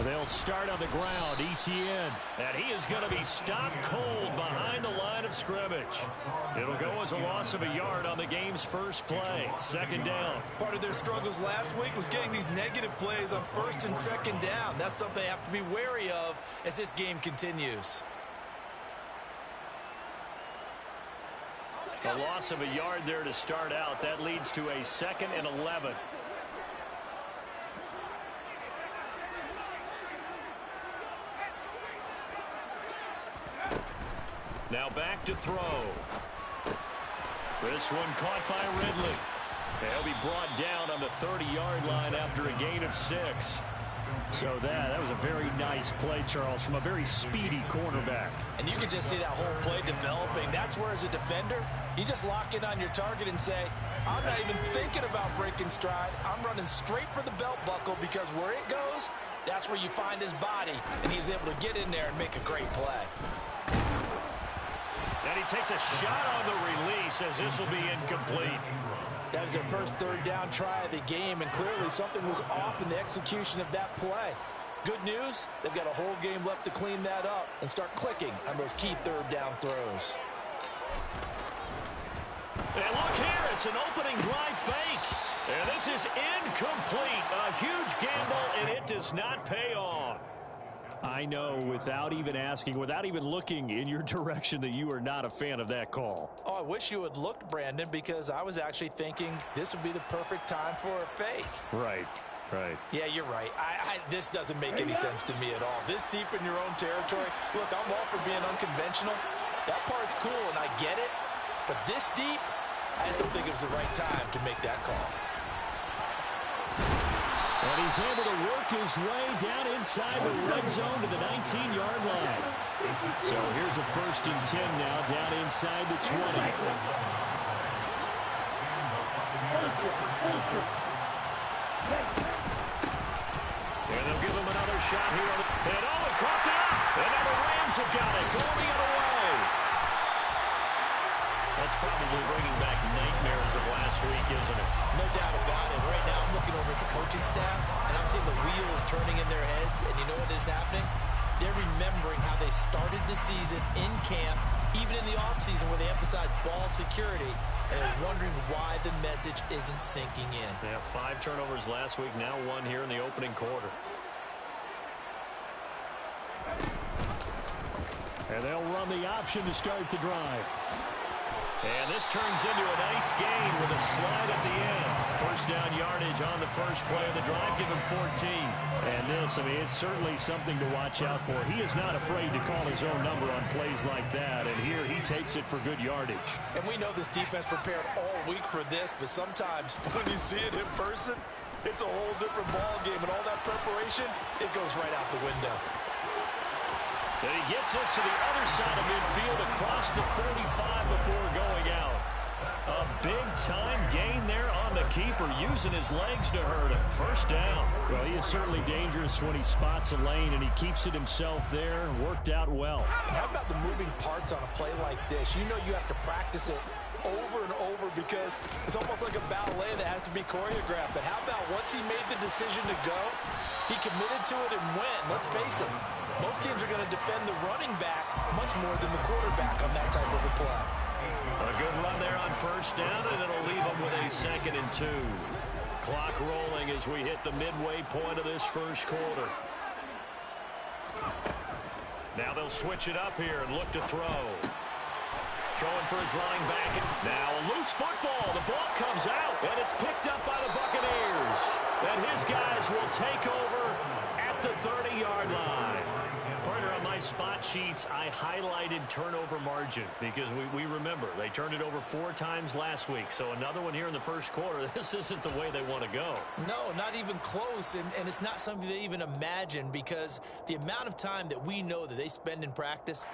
They'll start on the ground. Etienne. And he is going to be stopped cold behind the line of scrimmage. It'll go as a loss of a yard on the game's first play. Second down. Part of their struggles last week was getting these negative plays on first and second down. That's something they have to be wary of as this game continues. A loss of a yard there to start out. That leads to a 2nd and 11. Now back to throw. This one caught by Ridley. He'll be brought down on the 30-yard line after a gain of 6. So that was a very nice play, Charles, from a very speedy cornerback. And you can just see that whole play developing. That's where, as a defender, you just lock in on your target and say, I'm not even thinking about breaking stride. I'm running straight for the belt buckle, because where it goes, that's where you find his body. And he was able to get in there and make a great play. And he takes a shot on the release, as this will be incomplete. That was their first third down try of the game, and clearly something was off in the execution of that play. Good news, they've got a whole game left to clean that up and start clicking on those key third down throws. And look here, it's an opening drive fake. And this is incomplete. A huge gamble, and it does not pay off. I know, without even asking, without even looking in your direction, that you are not a fan of that call. Oh, I wish you had looked, Brandon, because I was actually thinking this would be the perfect time for a fake. Right. Yeah, you're right. This doesn't make any sense to me at all. This deep in your own territory, look, I'm all for being unconventional. That part's cool, and I get it. But this deep, I just don't think it was the right time to make that call. And he's able to work his way down inside the red zone to the 19-yard line. So here's a 1st and 10 now, down inside the 20. And they'll give him another shot here. And it caught down. And now the Rams have got it, going the other way. That's probably bringing back nightmares of last week, isn't it? No doubt about it. Right now I'm looking over at the coaching staff, and I'm seeing the wheels turning in their heads. And you know what is happening? They're remembering how they started the season in camp, even in the offseason where they emphasized ball security, and they're wondering why the message isn't sinking in. They have 5 turnovers last week, now 1 here in the opening quarter. And they'll run the option to start the drive. And this turns into a nice gain with a slide at the end. First down yardage on the first play of the drive, give him 14. And this, I mean, it's certainly something to watch out for. He is not afraid to call his own number on plays like that. And here he takes it for good yardage. And we know this defense prepared all week for this, but sometimes when you see it in person, it's a whole different ball game. And all that preparation, it goes right out the window. And he gets us to the other side of midfield across the 45 before going out. A big-time gain there on the keeper, using his legs to hurt him. First down. Well, he is certainly dangerous when he spots a lane, and he keeps it himself there. Worked out well. And how about the moving parts on a play like this? You know you have to practice it over and over because it's almost like a ballet that has to be choreographed. But how about once he made the decision to go, he committed to it and went. Let's face it, most teams are going to defend the running back much more than the quarterback on that type of a play. A good run there on first down, and it'll leave them with a 2nd and 2. Clock rolling as we hit the midway point of this first quarter. Now they'll switch it up here and look to throw. Throwing for his running back. Now a loose football. The ball comes out, and it's picked up by the Buccaneers. And his guys will take over at the 30-yard line. Partner, on my spot sheets, I highlighted turnover margin because we remember they turned it over 4 times last week. So another one here in the first quarter. This isn't the way they want to go. No, not even close. And it's not something they even imagine because the amount of time that we know that they spend in practice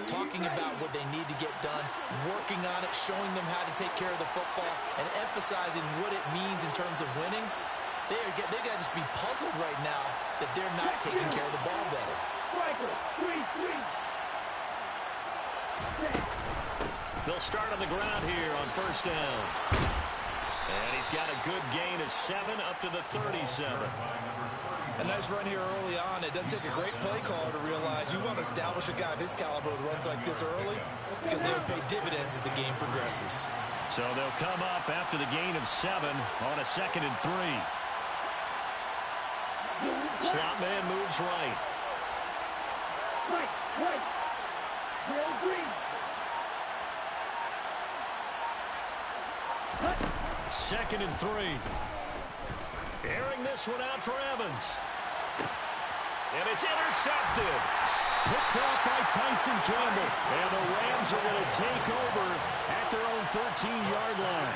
talking about what they need to get done, working on it, showing them how to take care of the football, and emphasizing what it means in terms of winning, they got to just be puzzled right now that they're not taking care of the ball better. They'll start on the ground here on first down. And he's got a good gain of 7 up to the 37. A nice run here early on. It doesn't take a great play caller to realize you want to establish a guy of his caliber with runs like this early because they'll pay dividends as the game progresses. So they'll come up after the gain of 7 on a 2nd and 3. Slot man moves right. Right. Real green. 2nd and 3. Airing this one out for Evans. And it's intercepted. Picked off by Tyson Campbell. And the Rams are going to take over at their own 13-yard line.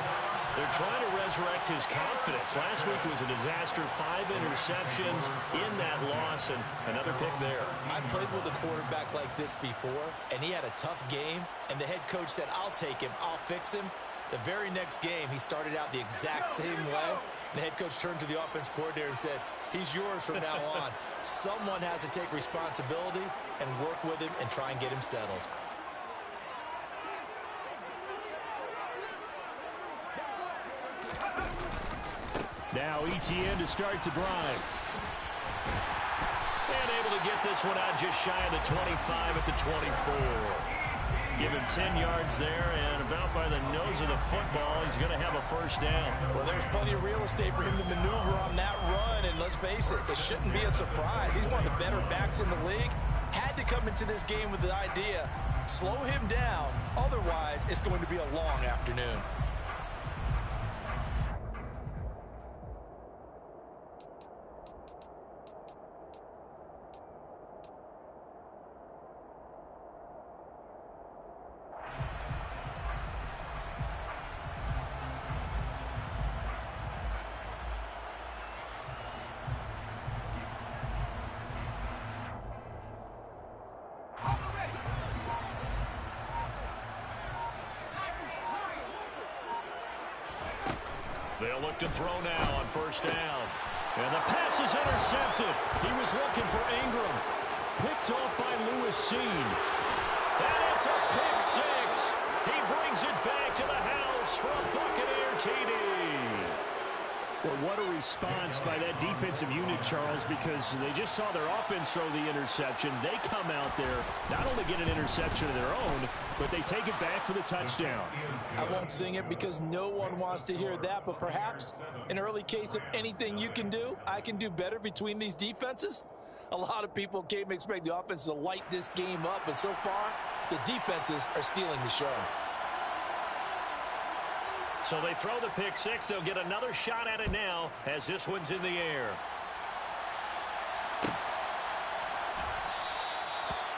They're trying to resurrect his confidence. Last week was a disaster. 5 interceptions in that loss, and another pick there. I played with a quarterback like this before, and he had a tough game, and the head coach said, I'll take him, I'll fix him. The very next game, he started out the exact same way. The head coach turned to the offense coordinator and said, he's yours from now on. Someone has to take responsibility and work with him and try and get him settled. Now ETN to start the drive. And able to get this one out just shy of the 25 at the 24. Give him 10 yards there, and about by the nose of the football, he's going to have a first down. Well, there's plenty of real estate for him to maneuver on that run, and let's face it, it shouldn't be a surprise. He's one of the better backs in the league. Had to come into this game with the idea, slow him down, otherwise it's going to be a long afternoon. They'll look to throw now on first down. And the pass is intercepted. He was looking for Ingram. Picked off by Lewis Cine. And it's a pick 6. He brings it back to the house for a Buccaneer TD. Well, what a response by that defensive unit, Charles, because they just saw their offense throw the interception. They come out there, not only get an interception of their own, but they take it back for the touchdown. I won't sing it because no one wants to hear that, but perhaps an early case of anything you can do, I can do better between these defenses. A lot of people came to expect the offense to light this game up, but so far, the defenses are stealing the show. So they throw the pick 6. They'll get another shot at it now as this one's in the air.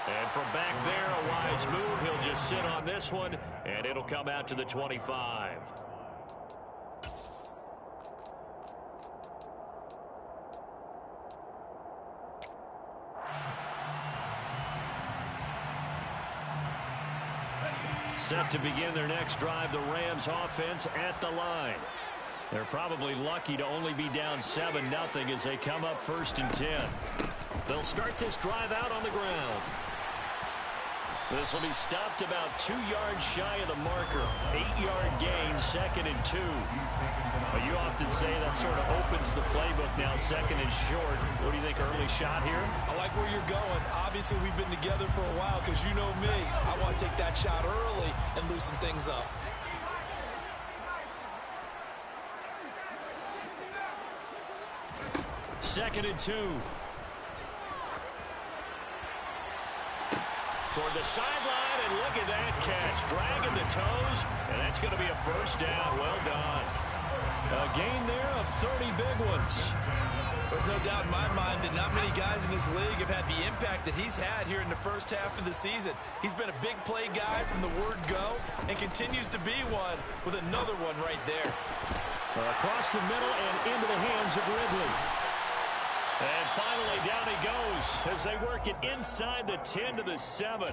And from back there, a wise move. He'll just sit on this one, and it'll come out to the 25. Set to begin their next drive, the Rams offense at the line. They're probably lucky to only be down 7-0 as they come up 1st and 10. They'll start this drive out on the ground. This will be stopped about 2 yards shy of the marker. 8-yard gain, 2nd and 2. But you often say that sort of opens the playbook now, 2nd and short. What do you think, early shot here? I like where you're going. Obviously, we've been together for a while because you know me. I want to take that shot early and loosen things up. Second and 2. Toward the sideline, and look at that catch. Dragging the toes, and that's going to be a first down. Well done. A gain there of 30 big ones. There's no doubt in my mind that not many guys in this league have had the impact that he's had here in the first half of the season. He's been a big play guy from the word go and continues to be one with another one right there. Across the middle and into the hands of Ridley. And finally, down he goes as they work it inside the 10 to the 7.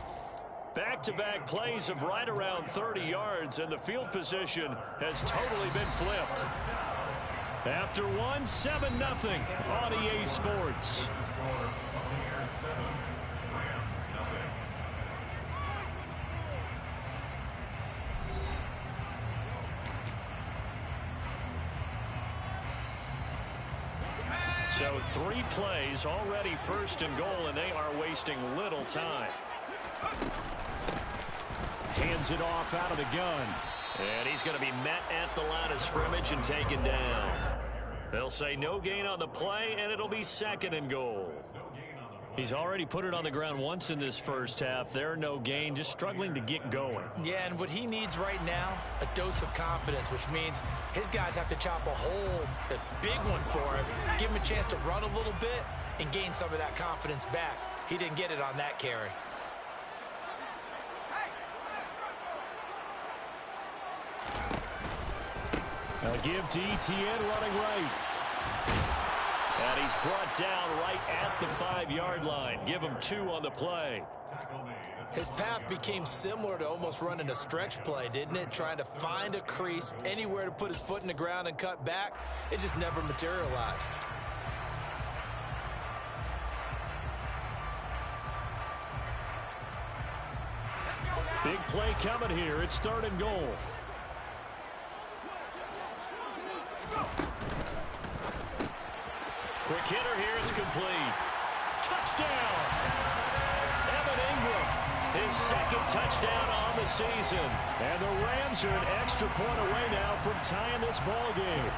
Back-to-back plays of right around 30 yards, and the field position has totally been flipped. After one, 7-0 on EA Sports. So 3 plays already first and goal, and they are wasting little time. Hands it off out of the gun. And he's going to be met at the line of scrimmage and taken down. They'll say no gain on the play, and it'll be second and goal. He's already put it on the ground once in this first half. There, no gain, just struggling to get going. Yeah, and what he needs right now, a dose of confidence, which means his guys have to chop a hole, a big one for him, give him a chance to run a little bit and gain some of that confidence back. He didn't get it on that carry. A give to Etienne running right. And he's brought down right at the 5-yard line. Give him 2 on the play. His path became similar to almost running a stretch play, didn't it? Trying to find a crease, anywhere to put his foot in the ground and cut back. It just never materialized. Big play coming here. It's 3rd and goal. Quick hitter here. It's complete. Touchdown! Evan Ingram, his 2nd touchdown on the season. And the Rams are an extra point away now from tying this ball game.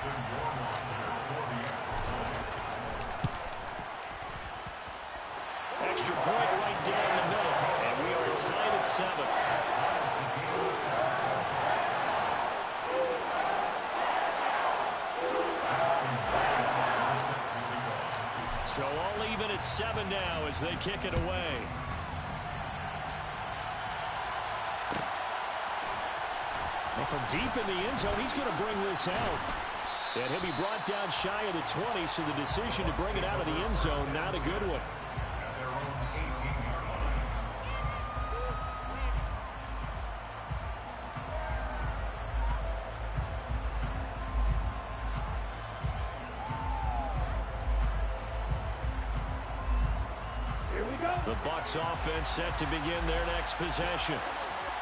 Extra point right down the middle. And we are tied at 7. So all even at 7 now as they kick it away. And from deep in the end zone, he's going to bring this out. And he'll be brought down shy of the 20, so the decision to bring it out of the end zone, not a good one. The Bucs offense set to begin their next possession.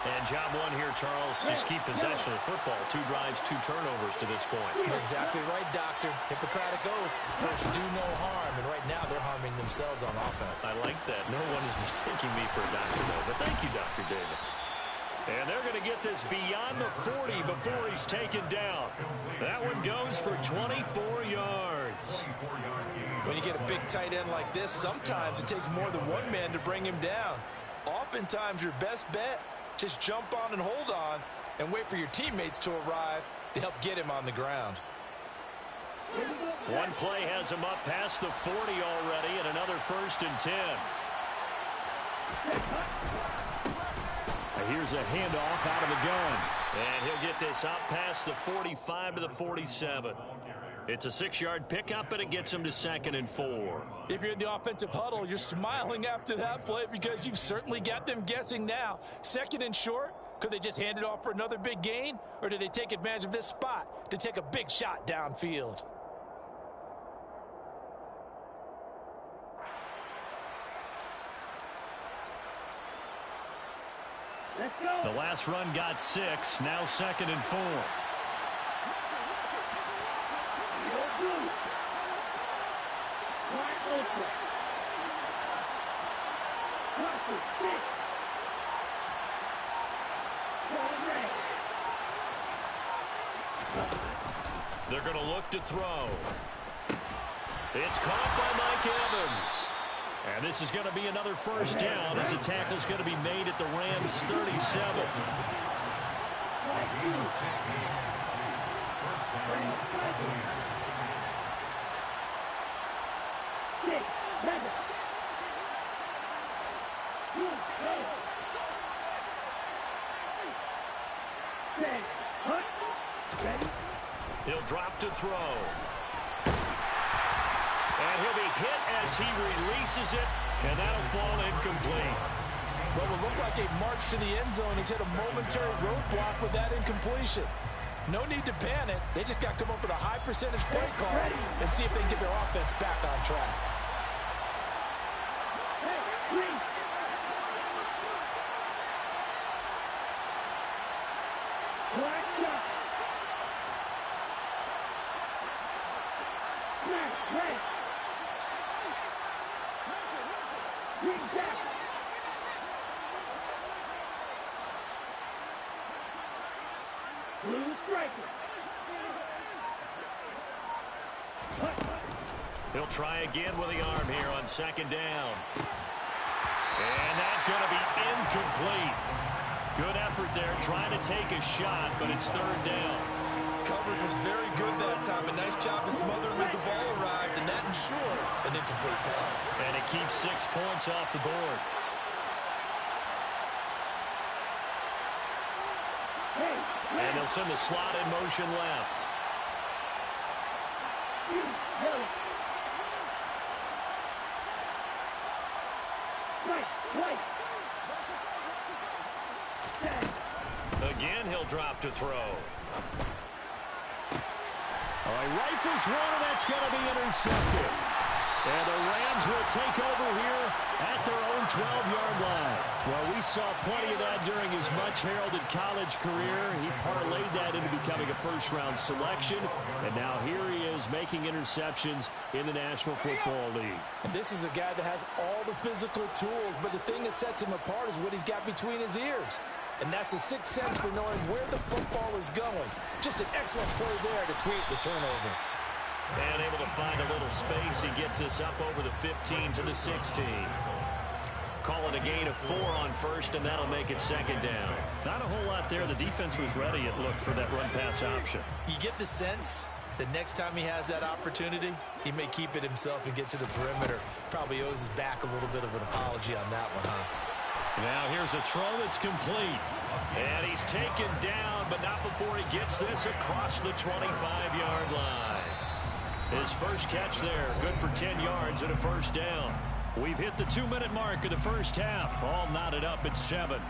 And job 1 here, Charles, just keep possession of the football. 2 drives, 2 turnovers to this point. You're exactly right, Doctor. Hippocratic oath. First, do no harm. And right now, they're harming themselves on offense. I like that. No one is mistaking me for a doctor, though. But thank you, Dr. Davis. And they're going to get this beyond the 40 before he's taken down. That one goes for 24 yards. When you get a big tight end like this, sometimes it takes more than one man to bring him down. Oftentimes, your best bet, just jump on and hold on and wait for your teammates to arrive to help get him on the ground. One play has him up past the 40 already, and another 1st and 10. Here's a handoff out of the gun. And he'll get this out past the 45 to the 47. It's a 6-yard pickup, and it gets him to 2nd and 4. If you're in the offensive huddle, you're smiling after that play because you've certainly got them guessing now. 2nd and short, could they just hand it off for another big gain? Or do they take advantage of this spot to take a big shot downfield? Let's go. The last run got 6, now 2nd and 4. They're going to look to throw. It's caught by Mike Evans. And this is going to be another 1st down as the tackle's going to be made at the Rams 37. He'll drop to throw. And he'll be hit as he releases it, and that'll fall incomplete. Well, it looked like a march to the end zone. He's hit a momentary roadblock with that incompletion. No need to panic. They just got to come up with a high percentage play call and see if they can get their offense back on track. Reach back. Blue striker. He'll try again with the arm here on second down. And that's going to be incomplete. Good effort there trying to take a shot, but it's third down. Coverage was very good that time. A nice job to smother him as the ball arrived, and that ensured an incomplete pass. And it keeps 6 points off the board. And they'll send the slot in motion left. Again, he'll drop to throw. All right, rifles one, and that's going to be intercepted. And the Rams will take over here at their own 12-yard line. Well, we saw plenty of that during his much-heralded college career. He parlayed that into becoming a first-round selection. And now here he is making interceptions in the National Football League. And this is a guy that has all the physical tools, but the thing that sets him apart is what he's got between his ears. And that's the sixth sense for knowing where the football is going. Just an excellent play there to create the turnover. And able to find a little space. He gets us up over the 15 to the 16. Call it a gain of 4 on first, and that'll make it second down. Not a whole lot there. The defense was ready, it looked, for that run-pass option. You get the sense that next time he has that opportunity, he may keep it himself and get to the perimeter. Probably owes his back a little bit of an apology on that one, huh? Now here's a throw that's complete. And he's taken down, but not before he gets this across the 25-yard line. His first catch there, good for 10 yards and a first down. We've hit the 2-minute mark of the first half. All knotted up at 7.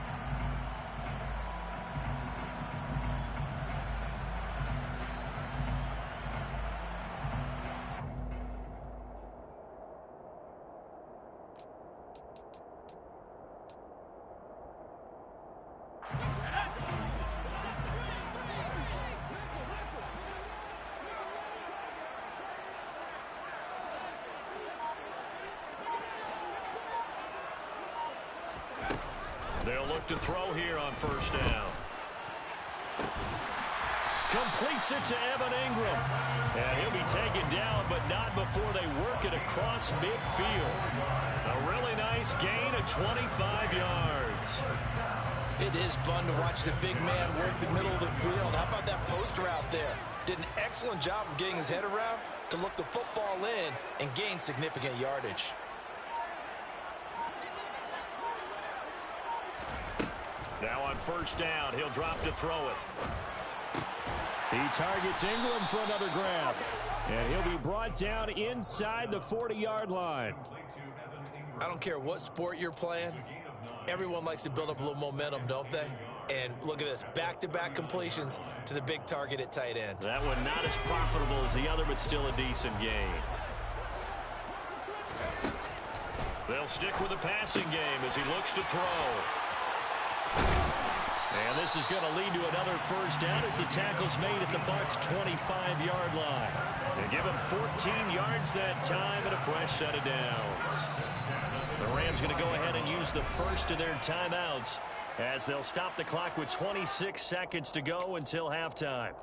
They'll look to throw here on first down. Completes it to Evan Ingram. And he'll be taken down, but not before they work it across midfield. A really nice gain of 25 yards. It is fun to watch the big man work the middle of the field. How about that post route there? Did an excellent job of getting his head around to look the football in and gain significant yardage. Now on first down, he'll drop to throw it. He targets Ingram for another grab. And he'll be brought down inside the 40-yard line. I don't care what sport you're playing. Everyone likes to build up a little momentum, don't they? And look at this, back-to-back completions to the big target at tight end. That one not as profitable as the other, but still a decent gain. They'll stick with the passing game as he looks to throw. And this is going to lead to another first down as the tackle's made at the Bucs' 25-yard line. They give him 14 yards that time and a fresh set of downs. The Rams going to go ahead and use the first of their timeouts as they'll stop the clock with 26 seconds to go until halftime.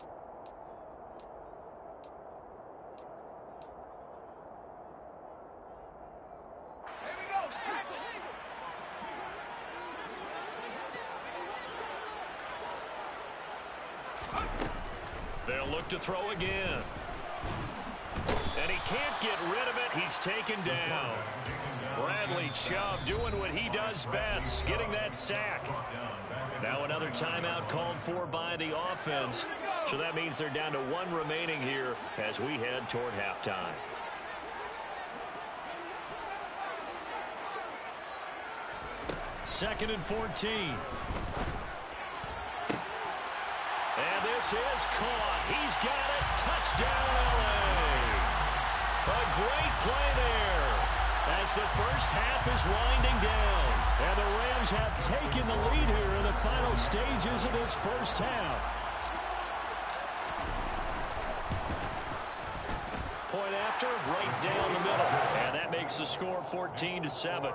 They'll look to throw again. And he can't get rid of it. He's taken down. Bradley Chubb doing what he does best, getting that sack. Now another timeout called for by the offense. So that means they're down to 1 remaining here as we head toward halftime. Second and 14. And this is caught. He's got it. Touchdown, L.A. A great play there as the first half is winding down. And the Rams have taken the lead here in the final stages of this first half. Point after, right down the middle. And that makes the score 14-7.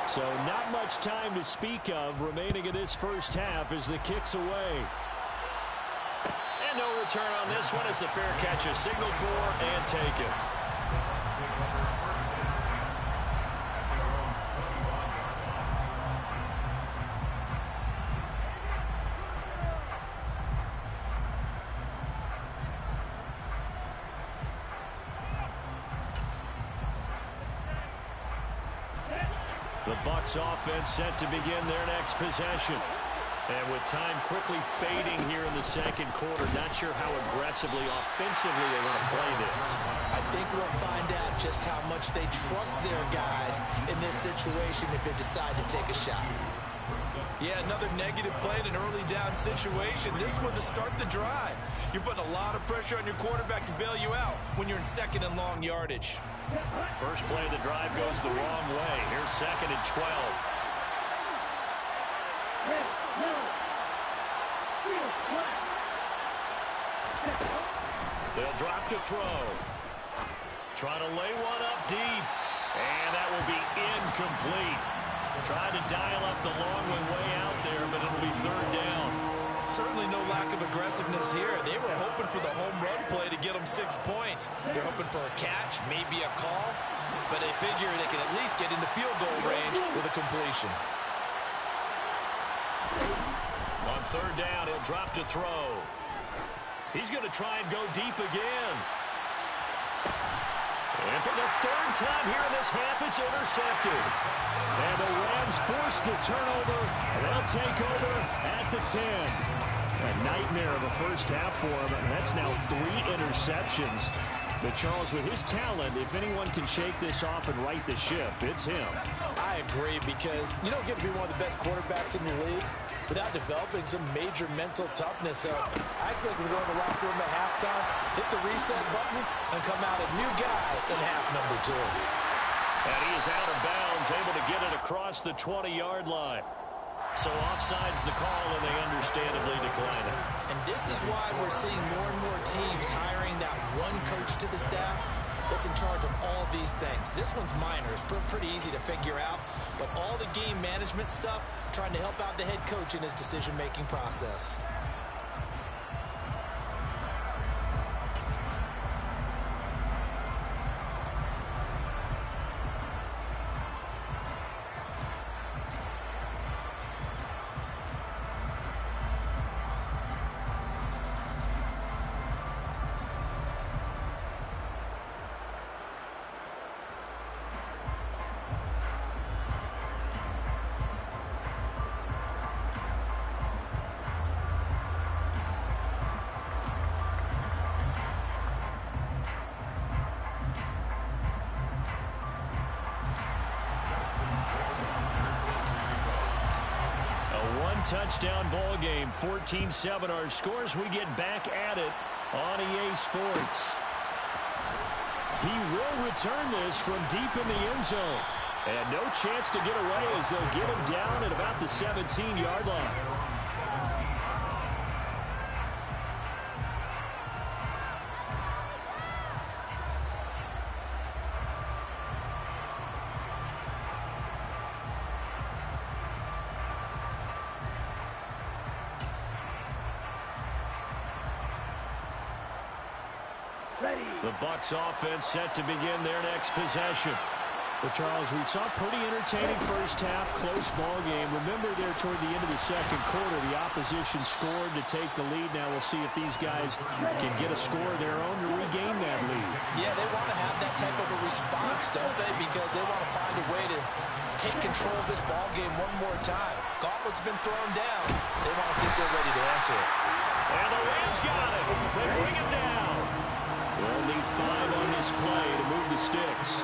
So not much time to speak of remaining in this first half as the kick's away. And no return on this one as the fair catch is signaled for and taken. The Bucs offense set to begin their next possession. And with time quickly fading here in the second quarter, not sure how aggressively, offensively they want to play this. I think we'll find out just how much they trust their guys in this situation if they decide to take a shot. Yeah, another negative play in an early down situation. This one to start the drive. You're putting a lot of pressure on your quarterback to bail you out when you're in second and long yardage. First play of the drive goes the wrong way. Here's 2nd and 12. They'll drop to throw. Trying to lay one up deep. And that will be incomplete. Trying to dial up the long way out there, but it'll be 3rd down. Certainly no lack of aggressiveness here. They were hoping for the home run play to get them 6 points. They're hoping for a catch, maybe a call, but they figure they can at least get into field goal range with a completion. On 3rd down, he'll drop to throw. He's going to try and go deep again. And for the 3rd time here in this half, it's intercepted. And the Rams force the turnover. They'll take over at the 10. A nightmare of a first half for him. That's now 3 interceptions. But Charles, with his talent, if anyone can shake this off and right the ship, it's him. I agree, because you don't get to be one of the best quarterbacks in the league without developing some major mental toughness. So I expect him to go in the locker room at halftime, hit the reset button, and come out a new guy in half number 2. And he is out of bounds, able to get it across the 20-yard line. So offside's the call, and they understandably decline it. And this is why we're seeing more and more teams hiring that one coach to the staff that's in charge of all these things. This one's minor. It's pretty easy to figure out. But all the game management stuff, trying to help out the head coach in his decision-making process. Touchdown ball game, 14-7 our scores. We get back at it on EA Sports. He will return this from deep in the end zone. And no chance to get away as they'll get him down at about the 17-yard line. The Bucs offense set to begin their next possession. Well, Charles, we saw a pretty entertaining first half, close ball game. Remember there toward the end of the second quarter, the opposition scored to take the lead. Now we'll see if these guys can get a score of their own to regain that lead. Yeah, they want to have that type of a response, don't they? Because they want to find a way to take control of this ball game one more time. Gauntlet's been thrown down. They want to see if they're ready to answer it. And the Rams got it. They bring it down. They'll need 5 on this play to move the sticks.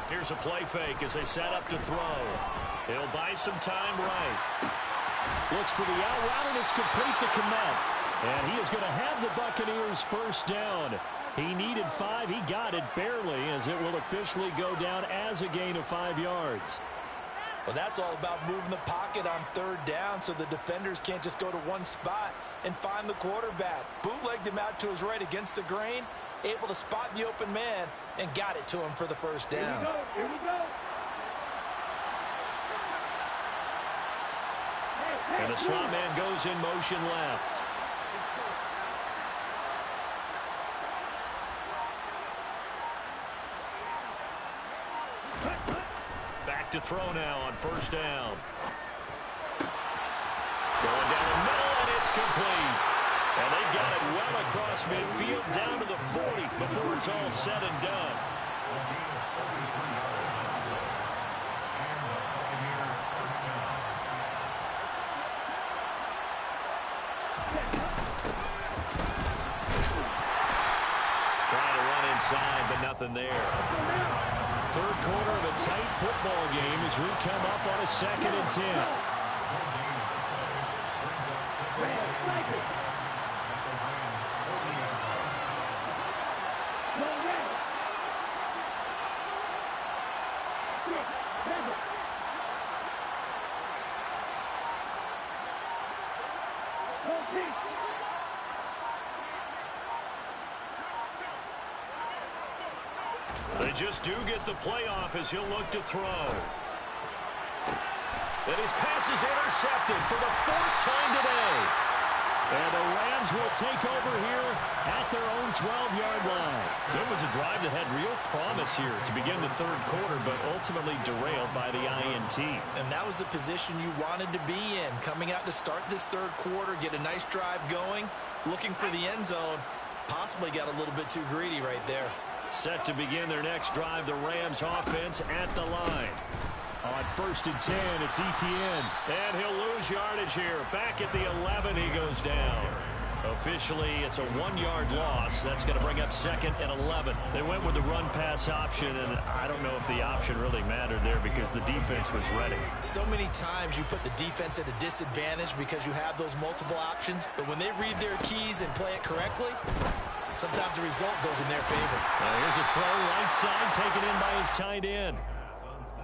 Here's a play fake as they set up to throw. He'll buy some time right. Looks for the out route, and it's complete to Kmet. And he is going to have the Buccaneers first down. He needed 5. He got it barely, as it will officially go down as a gain of 5 yards. Well, that's all about moving the pocket on third down so the defenders can't just go to one spot and find the quarterback. Bootlegged him out to his right against the grain, able to spot the open man, and got it to him for the first down. Here we go. And the slot man goes in motion left. Back to throw now on first down. Going down the middle, and it's complete. And they got it well across midfield down to the 40 before it's all said and done. Trying to run inside, but nothing there. Third quarter of a tight football game as we come up on a 2nd and 10. They just do get the playoff as he'll look to throw. And his pass is intercepted for the 4th time today. And the Rams will take over here at their own 12-yard line. It was a drive that had real promise here to begin the third quarter, but ultimately derailed by the INT. And that was the position you wanted to be in, coming out to start this third quarter, get a nice drive going, looking for the end zone. Possibly got a little bit too greedy right there. Set to begin their next drive, the Rams offense at the line. On 1st and 10, it's Etienne. And he'll lose yardage here. Back at the 11, he goes down. Officially, it's a 1-yard loss. That's going to bring up 2nd and 11. They went with the run-pass option, and I don't know if the option really mattered there because the defense was ready. So many times you put the defense at a disadvantage because you have those multiple options, but when they read their keys and play it correctly, sometimes the result goes in their favor. Here's a throw right side taken in by his tight end.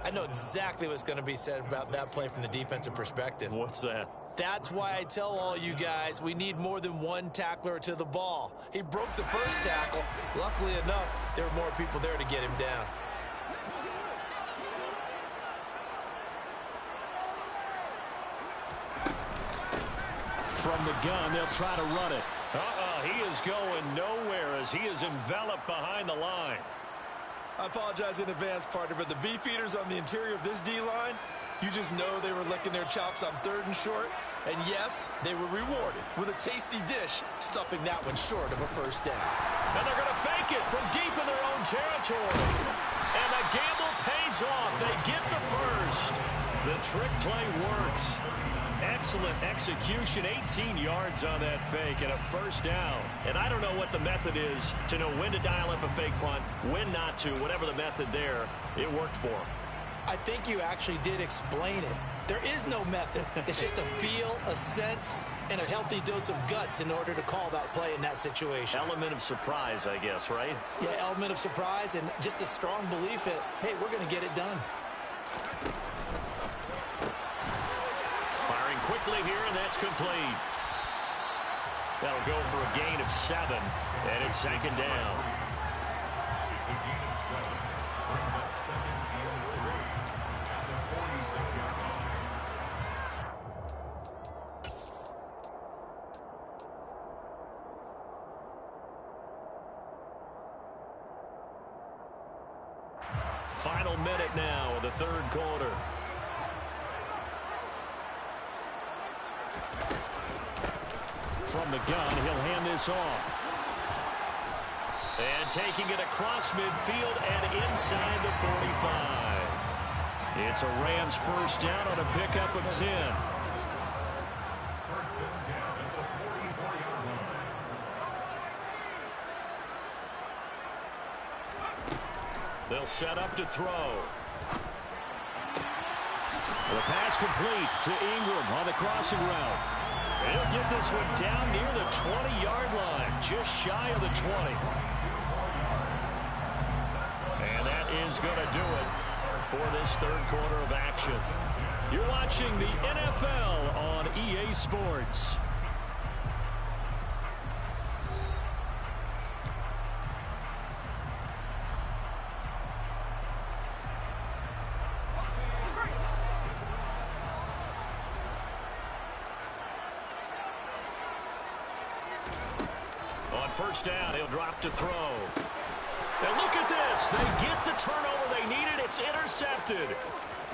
I know exactly what's going to be said about that play from the defensive perspective. What's that? That's why I tell all you guys we need more than one tackler to the ball. He broke the first tackle. Luckily enough, there were more people there to get him down. From the gun, they'll try to run it. He is going nowhere as he is enveloped behind the line. I apologize in advance, partner, but the beefeaters on the interior of this D-line, you just know they were licking their chops on 3rd and short. And yes, they were rewarded with a tasty dish, stuffing that one short of a first down. And they're going to fake it from deep in their own territory. And the gamble pays off. They get the first. The trick play works. Excellent execution, 18 yards on that fake and a first down. And I don't know what the method is to know when to dial up a fake punt, when not to, whatever the method there, it worked for him. I think you actually did explain it. There is no method. It's just a feel, a sense, and a healthy dose of guts in order to call that play in that situation. Element of surprise, I guess, right? Yeah, element of surprise and just a strong belief that, hey, we're going to get it done. Firing quickly here, and that's complete. That'll go for a gain of 7, and it's 2nd down. Final minute now of the third quarter. From the gun, he'll hand this off. And taking it across midfield and inside the 45. It's a Rams first down on a pickup of 10. They'll set up to throw. The pass complete to Ingram on the crossing route. He'll get this one down near the 20-yard line, just shy of the 20. is going to do it for this third quarter of action. You're watching the NFL on EA Sports. On first down, he'll drop to throw. And look at this. They get the turnover they needed. It's intercepted.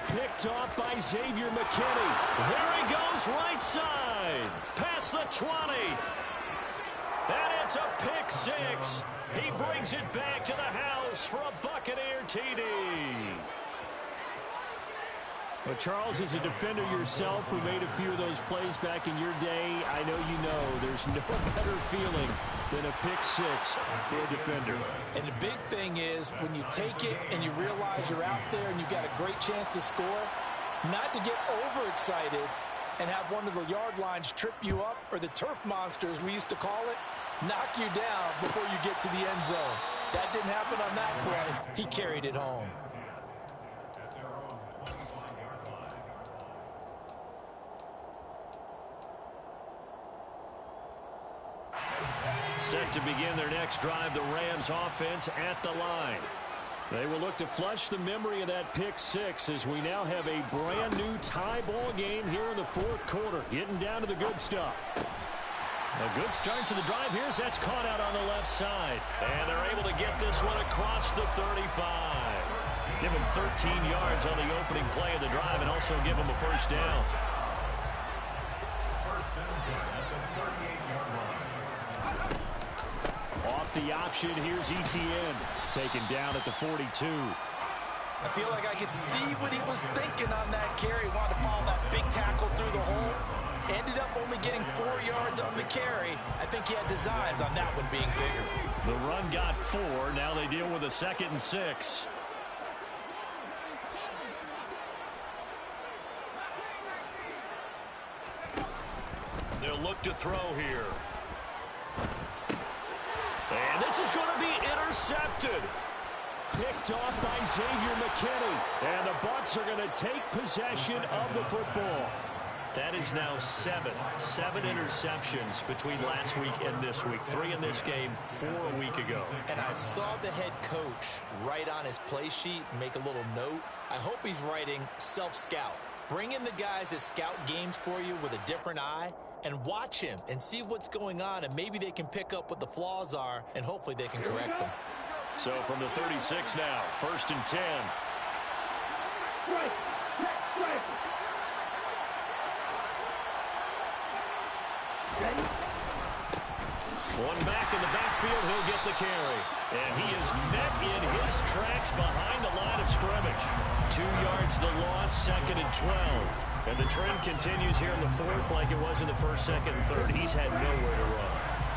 Picked off by Xavier McKinney. There he goes, right side. Past the 20. And it's a pick six. He brings it back to the house for a Buccaneer TD. Well, Charles, as a defender yourself who made a few of those plays back in your day, I know you know there's no better feeling than a pick six for a defender. And the big thing is when you take it and you realize you're out there and you've got a great chance to score, not to get overexcited and have one of the yard lines trip you up, or the turf monsters we used to call it, knock you down before you get to the end zone. That didn't happen on that play. He carried it home. Set to begin their next drive, the Rams offense at the line. They will look to flush the memory of that pick six as we now have a brand new tie ball game here in the fourth quarter. Getting down to the good stuff. A good start to the drive here as that's caught out on the left side. And they're able to get this one across the 35. Give him 13 yards on the opening play of the drive and also give him a first down. Off the option, here's Etienne. Taken down at the 42. I feel like I could see what he was thinking on that carry. Wanted to follow that big tackle through the hole. Ended up only getting 4 yards on the carry. I think he had designs on that one being bigger. The run got 4. Now they deal with a 2nd and 6. They'll look to throw here. And this is going to be intercepted. Picked off by Xavier McKinney. And the Bucs are going to take possession of the football. That is now 7 interceptions between last week and this week. 3 in this game, 4 a week ago. And I saw the head coach write on his play sheet, make a little note. I hope he's writing self-scout. Bring in the guys that scout games for you with a different eye and watch him and see what's going on, and maybe they can pick up what the flaws are, and hopefully they can correct them. So from the 36 now, 1st and 10. Strike. Strike. Ready? One back in the backfield, he'll get the carry. And he is met in his tracks behind the line of scrimmage. 2 yards the loss, 2nd and 12. And the trend continues here in the 4th like it was in the 1st, 2nd, and 3rd. He's had nowhere to run.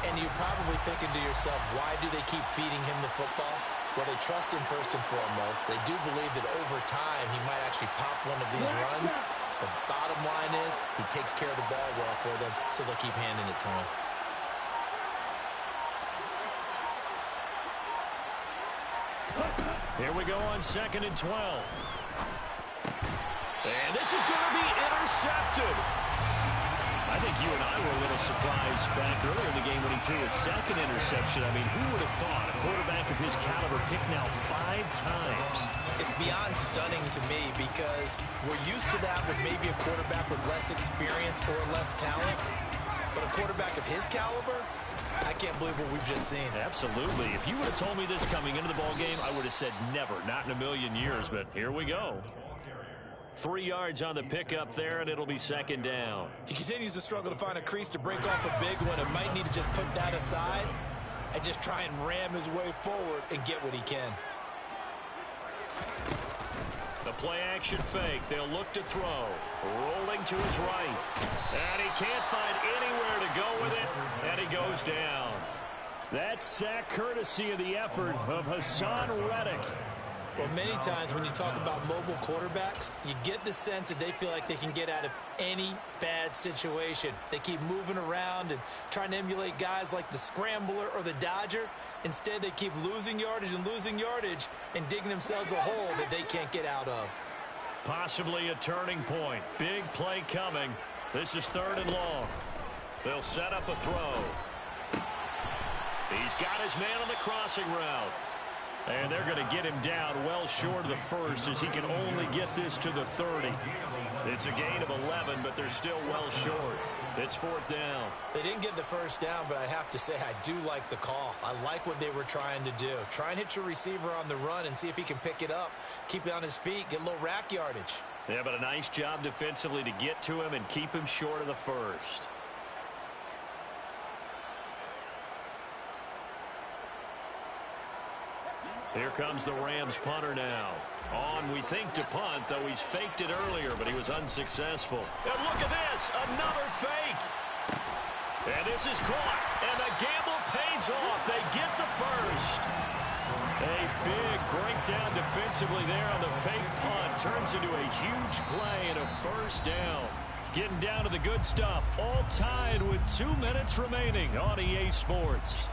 And you're probably thinking to yourself, why do they keep feeding him the football? Well, they trust him first and foremost. They do believe that over time he might actually pop one of these runs. The bottom line is he takes care of the ball well for them, so they'll keep handing it to him. Here we go on 2nd and 12. And this is going to be intercepted. I think you and I were a little surprised back earlier in the game when he threw a 2nd interception. I mean, who would have thought a quarterback of his caliber picked now 5 times? It's beyond stunning to me because we're used to that with maybe a quarterback with less experience or less talent. But a quarterback of his caliber, I can't believe what we've just seen. Absolutely. If you would have told me this coming into the ball game, I would have said never, not in a million years. But here we go. 3 yards on the pickup there, and it'll be 2nd down. He continues to struggle to find a crease to break off a big one, and might need to just put that aside and just try and ram his way forward and get what he can. The play-action fake. They'll look to throw. Rolling to his right. And he can't find anywhere to go with it, and he goes down. That sack courtesy of the effort of Hassan Reddick. Well, many times when you talk about mobile quarterbacks, you get the sense that they feel like they can get out of any bad situation. They keep moving around and trying to emulate guys like the Scrambler or the Dodger. Instead, they keep losing yardage and digging themselves a hole that they can't get out of. Possibly a turning point. Big play coming. This is 3rd and long. They'll set up a throw. He's got his man on the crossing route. And they're going to get him down well short of the first as he can only get this to the 30. It's a gain of 11, but they're still well short. It's 4th down. They didn't get the first down, but I have to say I do like the call. I like what they were trying to do. Try and hit your receiver on the run and see if he can pick it up. Keep it on his feet, get a little rack yardage. Yeah, but a nice job defensively to get to him and keep him short of the first. Here comes the Rams punter now. On, we think, to punt, though he's faked it earlier, but he was unsuccessful. And look at this, another fake. And this is caught, and the gamble pays off. They get the first. A big breakdown defensively there on the fake punt. Turns into a huge play and a first down. Getting down to the good stuff, all tied with 2 minutes remaining on EA Sports.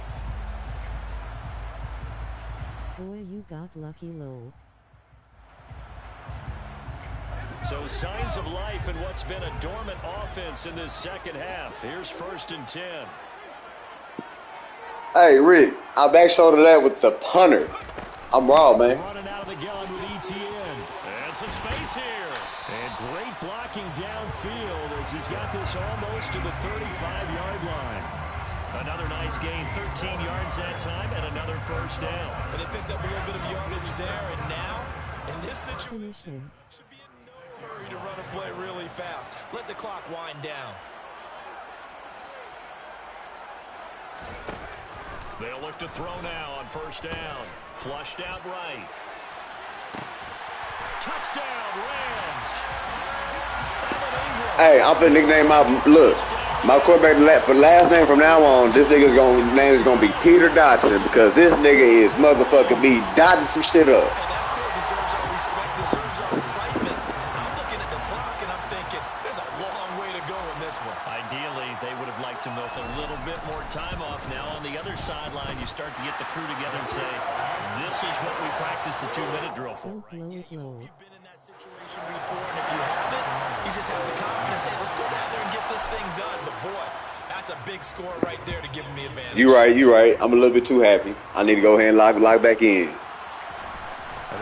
Boy, you got lucky, Lou. So signs of life in what's been a dormant offense in this second half. Here's 1st and 10. Hey, Rick, I back-shouldered that with the punter. I'm raw, man. Running out of the gun with ETN. And some space here. And great blocking downfield as he's got this almost to the 35-yard line. Another nice gain, 13 yards that time, and another first down. And they picked up a little bit of yardage there, and now, in this situation, should be in no hurry to run a play really fast. Let the clock wind down. They'll look to throw now on first down. Flushed out right. Touchdown, Rams. Hey, I'm finna nickname my quarterback for last name from now on. This nigga's name is gonna be Peter Dotson because this nigga is motherfucking be dotting some shit up. And that's good. Deserves our respect. Deserves our excitement. I'm looking at the clock and I'm thinking there's a long way to go in this one. Ideally, they would have liked to milk a little bit more time off. Now on the other sideline, you start to get the crew together and say, this is what we practiced the 2-minute drill for. You've been in that situation before, and if you haven't, you just have the confidence. Hey, let's go down there and get this thing done. But boy, that's a big score right there to give them the advantage. You right. I'm a little bit too happy. I need to go ahead and lock back in.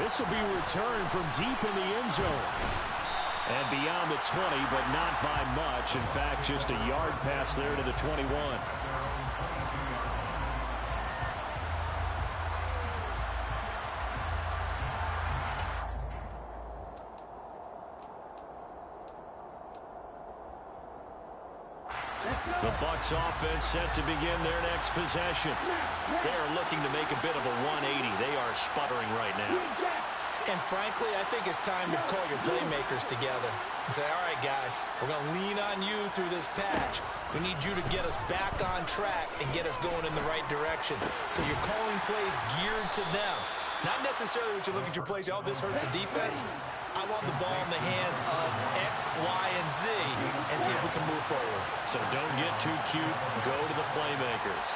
This will be returned from deep in the end zone. And beyond the 20, but not by much. In fact, just a yard pass there to the 21. The Bucs offense set to begin their next possession. They are looking to make a bit of a 180. They are sputtering right now. And frankly, I think it's time to call your playmakers together and say, all right, guys, we're going to lean on you through this patch. We need you to get us back on track and get us going in the right direction. So you're calling plays geared to them. Not necessarily what you look at your plays, oh, this hurts the defense. I want the ball in the hands of X, Y, and Z and see if we can move forward. So don't get too cute. Go to the playmakers.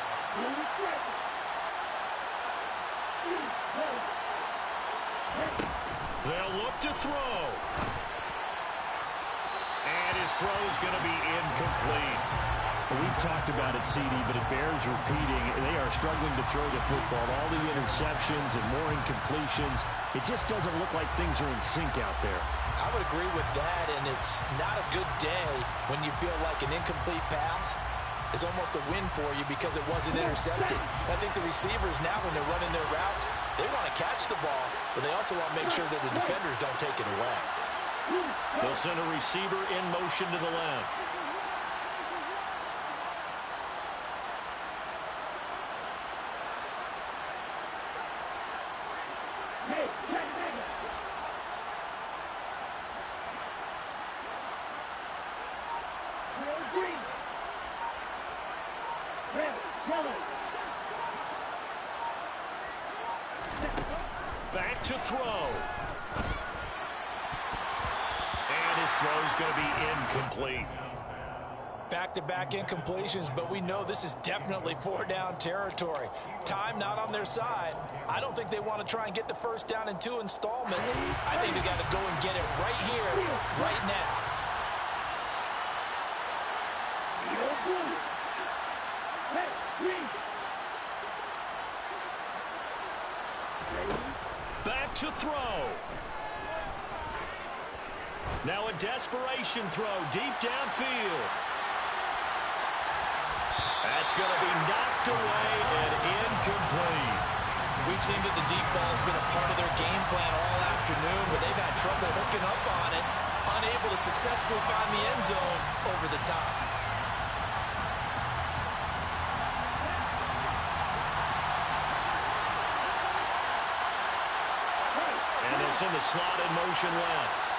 They'll look to throw. And his throw is going to be incomplete. We've talked about it, CD, but it bears repeating. They are struggling to throw the football. All the interceptions and more incompletions. It just doesn't look like things are in sync out there. I would agree with that, and it's not a good day when you feel like an incomplete pass is almost a win for you because it wasn't intercepted. I think the receivers now, when they're running their routes, they want to catch the ball, but they also want to make sure that the defenders don't take it away. They'll send a receiver in motion to the left. Back to throw. And his throw is going to be incomplete. back-to-back incompletions, but we know this is definitely 4-down territory. Time not on their side. I don't think they want to try and get the first down in 2 installments. I think they got to go and get it right here, right now. Back to throw. Now a desperation throw deep downfield. That's going to be knocked away and incomplete. We've seen that the deep ball's been a part of their game plan all afternoon, but they've had trouble hooking up on it, unable to successfully find the end zone over the top. And it's in the slotted motion left.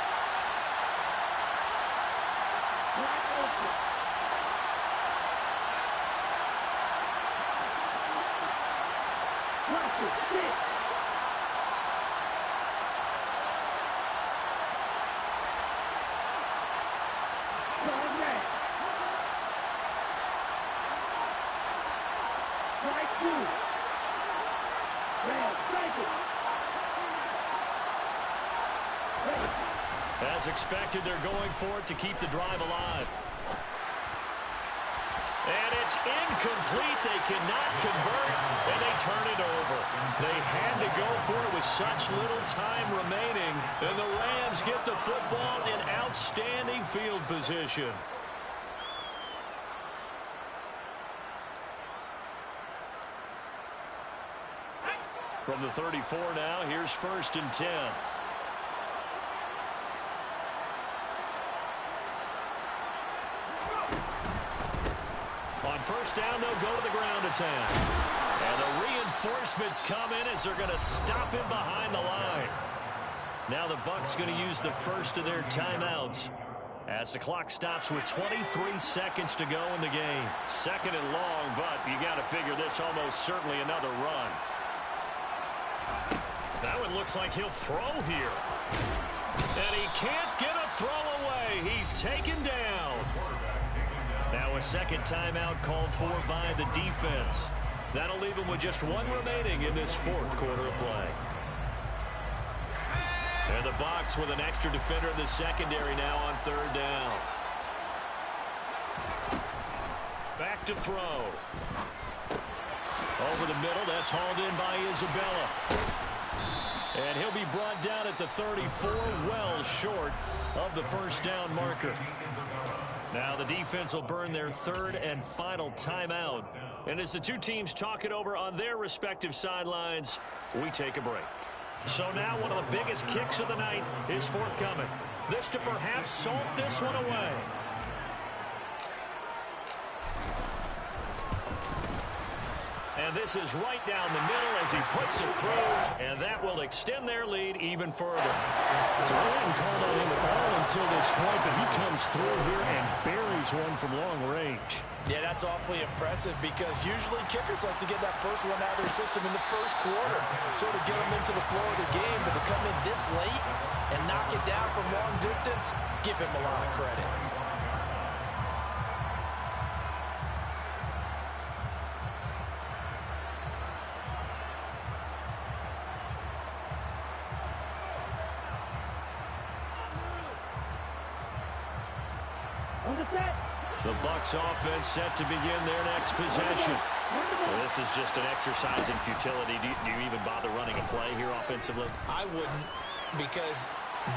As expected, they're going for it to keep the drive alive. And it's incomplete. They cannot convert, and they turn it over. They had to go for it with such little time remaining, and the Rams get the football in outstanding field position. From the 34 now, here's 1st and 10. On 1st down, they'll go to the ground attack. And the reinforcements come in as they're going to stop him behind the line. Now the Bucs going to use the first of their timeouts as the clock stops with 23 seconds to go in the game. 2nd and long, but you got to figure this almost certainly another run. That one looks like he'll throw here. And he can't get a throw away. He's taken down. Now a 2nd timeout called for by the defense. That'll leave him with just 1 remaining in this 4th quarter of play. And the Bucs with an extra defender in the secondary now on 3rd down. Back to throw. Over the middle, that's hauled in by Isabella. And he'll be brought down at the 34, well short of the 1st down marker. Now the defense will burn their 3rd and final timeout. And as the two teams talk it over on their respective sidelines, we take a break. So now one of the biggest kicks of the night is forthcoming. This to perhaps salt this one away. And this is right down the middle as he puts it through, and that will extend their lead even further. So they hadn't called on him at all until this point, but he comes through here and buries one from long range. Yeah, that's awfully impressive because usually kickers like to get that first one out of their system in the 1st quarter, sort of get them into the flow of the game, but to come in this late and knock it down from long distance, give him a lot of credit. The Bucs offense set to begin their next possession. Well, this is just an exercise in futility. Do you even bother running a play here offensively? I wouldn't, because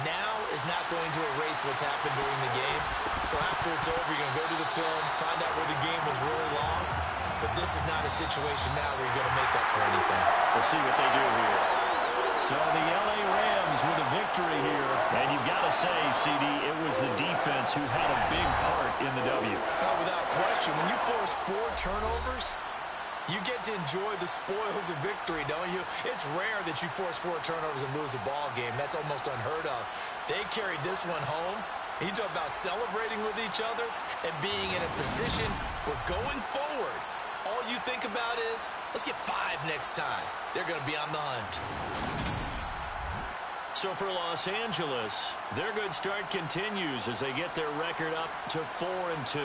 now is not going to erase what's happened during the game. So after it's over, you're going to go to the film, find out where the game was really lost. But this is not a situation now where you're going to make up for anything. We'll see what they do here. So the L.A. Rams with a victory here. And you've got to say, CD, it was the defense who had a big part in the W. Oh, without question. When you force 4 turnovers, you get to enjoy the spoils of victory, don't you? It's rare that you force 4 turnovers and lose a ball game. That's almost unheard of. They carried this one home. You talk about celebrating with each other and being in a position where going forward, all you think about is, let's get 5 next time. They're going to be on the hunt. So for Los Angeles, their good start continues as they get their record up to 4-2.